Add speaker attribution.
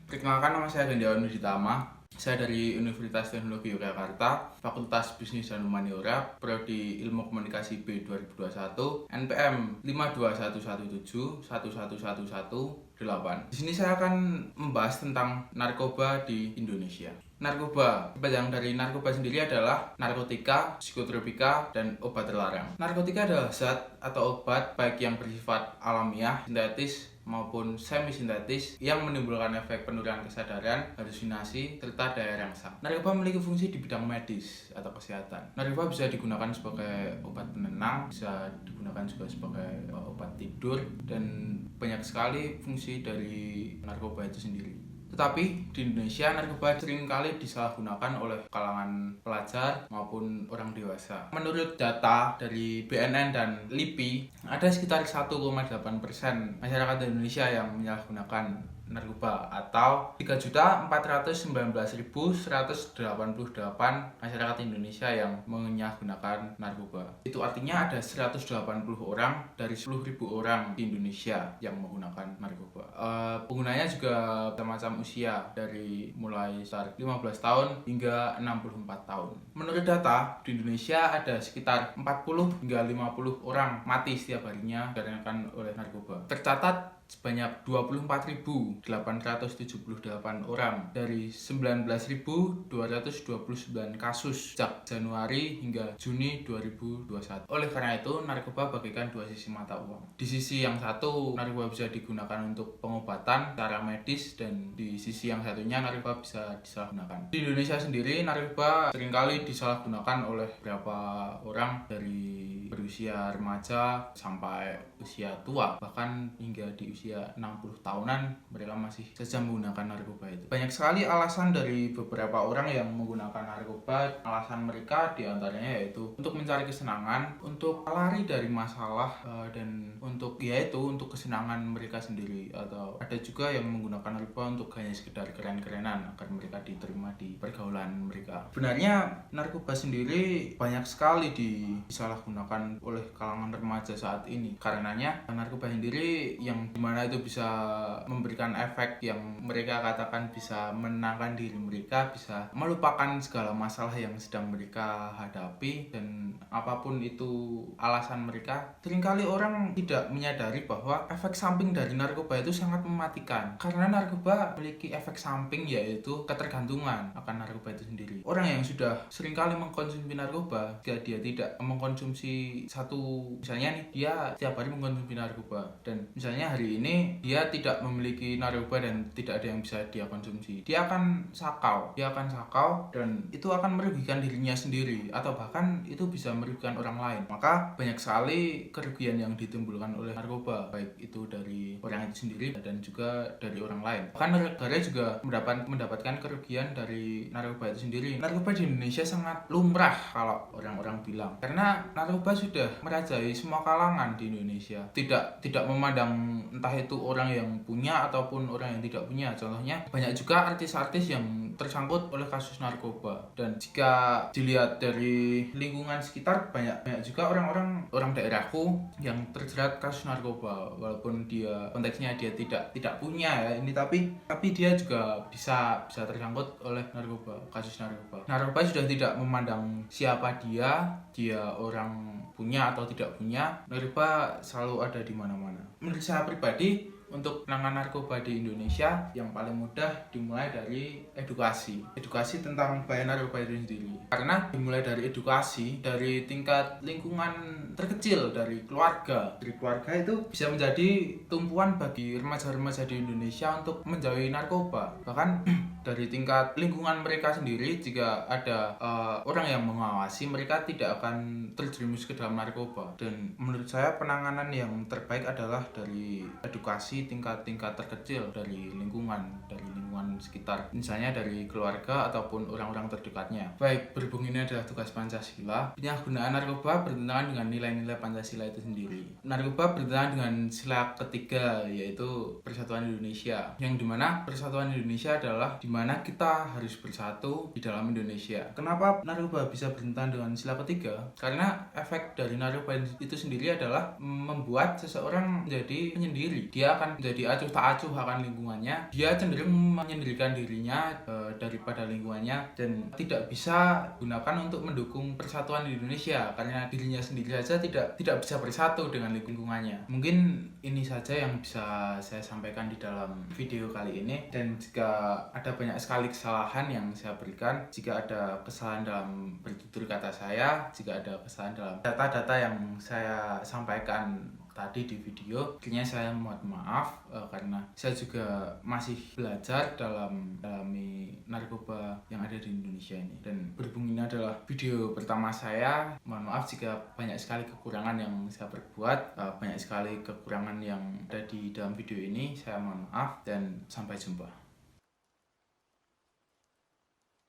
Speaker 1: Perkenalkan, nama saya Gandiawan Widitama. Saya dari Universitas Teknologi Yogyakarta, Fakultas Bisnis dan Humaniora, Prodi Ilmu Komunikasi B 2021, NPM 52117111118. Di sini saya akan membahas tentang narkoba di Indonesia. Narkoba, panjang dari narkoba sendiri adalah narkotika, psikotropika, dan obat terlarang. Narkotika adalah zat atau obat baik yang bersifat alamiah, sintetis, maupun semi-sintetis yang menimbulkan efek penurunan kesadaran, halusinasi, serta daya rangsang. Narkoba memiliki fungsi di bidang medis atau kesehatan. Narkoba bisa digunakan sebagai obat penenang, bisa digunakan juga sebagai obat tidur, dan banyak sekali fungsi dari narkoba itu sendiri. Tetapi di Indonesia, narkoba seringkali disalahgunakan oleh kalangan pelajar maupun orang dewasa. Menurut data dari BNN dan LIPI, ada sekitar 1,8% masyarakat Indonesia yang menyalahgunakan narkoba atau 3.419.188 masyarakat Indonesia yang menyalahgunakan narkoba. Itu artinya ada 180 orang dari 10.000 orang di Indonesia yang menggunakan narkoba. Penggunanya juga macam usia dari mulai start 15 tahun hingga 64 tahun. Menurut data, di Indonesia ada sekitar 40 hingga 50 orang mati setiap harinya dikarenakan oleh narkoba. Tercatat sebanyak 24.878 orang dari 19.229 kasus sejak Januari hingga Juni 2021. Oleh karena itu, narkoba bagaikan dua sisi mata uang. Di sisi yang satu, narkoba bisa digunakan untuk pengobatan secara medis, dan di sisi yang satunya narkoba bisa disalahgunakan. Di Indonesia sendiri, narkoba seringkali disalahgunakan oleh beberapa orang dari berusia remaja sampai usia tua, bahkan hingga di usia 60 tahunan mereka masih saja menggunakan narkoba itu. Banyak sekali alasan dari beberapa orang yang menggunakan narkoba. Alasan mereka diantaranya yaitu untuk mencari kesenangan, untuk lari dari masalah, dan untuk kesenangan mereka sendiri. Atau ada juga yang menggunakan narkoba untuk hanya sekedar keren-kerenan agar mereka diterima di pergaulan mereka. Sebenarnya narkoba sendiri banyak sekali disalahgunakan oleh kalangan remaja saat ini. Karenanya narkoba sendiri yang dimana itu bisa memberikan efek yang mereka katakan bisa menenangkan diri mereka, bisa melupakan segala masalah yang sedang mereka hadapi, dan apapun itu alasan mereka. Seringkali orang tidak menyadari bahwa efek samping dari narkoba itu sangat mematikan, karena narkoba memiliki efek samping yaitu ketergantungan akan narkoba itu sendiri. Orang yang sudah seringkali mengkonsumsi narkoba, jika dia tidak mengkonsumsi misalnya nih, dia setiap hari mengkonsumsi narkoba, dan misalnya hari ini dia tidak memiliki narkoba dan tidak ada yang bisa dia konsumsi, dia akan sakau, dan itu akan merugikan dirinya sendiri, atau bahkan itu bisa merugikan orang lain. Maka banyak sekali kerugian yang ditimbulkan oleh narkoba, baik itu dari orang itu sendiri dan juga dari orang lain. Bahkan negara juga mendapatkan kerugian dari narkoba itu sendiri. Narkoba di Indonesia sangat lumrah kalau orang-orang bilang, karena narkoba sudah merajai semua kalangan di Indonesia. Tidak memandang entah itu orang yang punya ataupun orang yang tidak punya. Contohnya banyak juga artis-artis yang tersangkut oleh kasus narkoba, dan jika dilihat dari lingkungan sekitar, banyak juga orang daerahku yang terjerat kasus narkoba, walaupun dia konteksnya dia tidak punya ya ini, tapi dia juga bisa tersangkut oleh kasus narkoba. Narkoba sudah tidak memandang siapa dia orang punya atau tidak punya, narkoba selalu ada di mana-mana. Menurut saya pribadi, untuk penanganan narkoba di Indonesia yang paling mudah dimulai dari edukasi tentang bahaya narkoba itu sendiri. Karena dimulai dari edukasi dari tingkat lingkungan terkecil, dari keluarga itu bisa menjadi tumpuan bagi remaja-remaja di Indonesia untuk menjauhi narkoba. Bahkan dari tingkat lingkungan mereka sendiri, jika ada orang yang mengawasi, mereka tidak akan terjerumus ke dalam narkoba. Dan menurut saya penanganan yang terbaik adalah dari edukasi tingkat terkecil, dari lingkungan sekitar, misalnya dari keluarga ataupun orang-orang terdekatnya. Baik, berhubung ini adalah tugas Pancasila, penyalahgunaan narkoba bertentangan dengan nilai-nilai Pancasila itu sendiri. Narkoba bertentangan dengan sila ketiga, yaitu Persatuan Indonesia, yang dimana Persatuan Indonesia adalah dimana kita harus bersatu di dalam Indonesia. Kenapa narkoba bisa bertentangan dengan sila ketiga? Karena efek dari narkoba itu sendiri adalah membuat seseorang menjadi penyendiri. Dia akan menjadi acuh tak acuh akan lingkungannya. Dia cenderung menyendirikan dirinya daripada lingkungannya dan tidak bisa gunakan untuk mendukung persatuan di Indonesia karena dirinya sendiri saja tidak bisa bersatu dengan lingkungannya. Mungkin ini saja yang bisa saya sampaikan di dalam video kali ini, dan jika ada banyak sekali kesalahan yang saya berikan, jika ada kesalahan dalam bertutur kata saya, jika ada kesalahan dalam data-data yang saya sampaikan tadi di video, akhirnya saya mohon maaf karena saya juga masih belajar dalam mendalami narkoba yang ada di Indonesia ini. Dan berhubung ini adalah video pertama saya, mohon maaf jika banyak sekali kekurangan yang saya perbuat, banyak sekali kekurangan yang ada di dalam video ini. Saya mohon maaf dan sampai jumpa.